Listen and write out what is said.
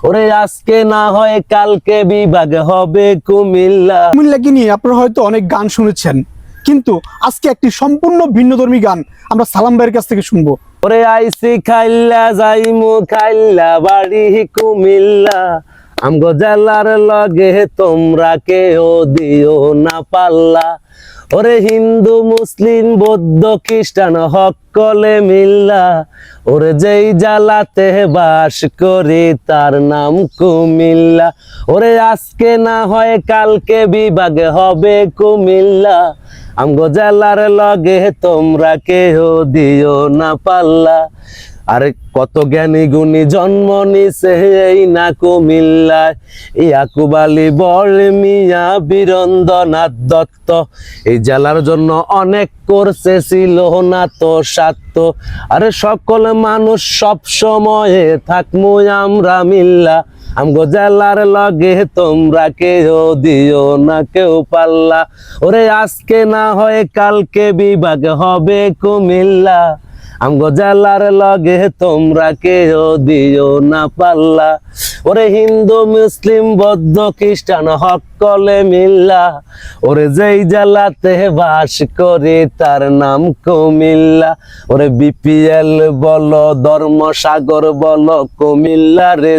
ওরে আজকে না হয় কালকে বিভাগ হবে কুমিল্লা। কুমিল্লাকে নিয়ে আপনারা হয়তো অনেক গান শুনেছেন, কিন্তু আজকে একটি সম্পূর্ণ ভিন্নধর্মী গান আমরা সালাম ভাইয়ের কাছ থেকে শুনবো। ওরে আইসি খাইল্লা যাইমু খাইল্লা বাড়ি কুমিল্লা, আমগো জেলার লগে তোমরা কেউ দিও না পাল্লা। ওরে হিন্দু মুসলিম বৌদ্ধ খ্রিস্টান সকলে মিল্লা, ওরে যেই জালাতে বাস করি তার নাম কুমিল্লা। ওরে আজকে না হয় কালকে বিভাগ হবে কুমিল্লা, আমগো জেলার লগে তোমরা কেউ দিও না পাল্লা। আরে কত জ্ঞানী গুণী জন্ম নিছে এই না কুমিল্লায়, ইয়াকুব আলী বড়মিয়া বীরেন্দ্রনাথ দত্ত এই জেলার জন্য অনেক করছে, ছিল না তো স্বার্থ। আরে সকল মানুষ সব সময়ে থাকমু আমরা মিল্লা, আমগো জেলার লগে তোমরা কেউ দিও না কেউ পাল্লা। ওরে আজকে না হয় কালকে বিভাগ হবে কুমিল্লা, আমগো জেলার লগে তোমরা কেউ দিও না পাল্লা। ওরে হিন্দু মুসলিম বৌদ্ধ খ্রিস্টান সকলে মিল্লা, ওরে যেই জেলাতে বাস করি তার নাম কুমিল্লা। ওরে বিপিএল বলো ধর্মসাগর বলো কুমিল্লা রে।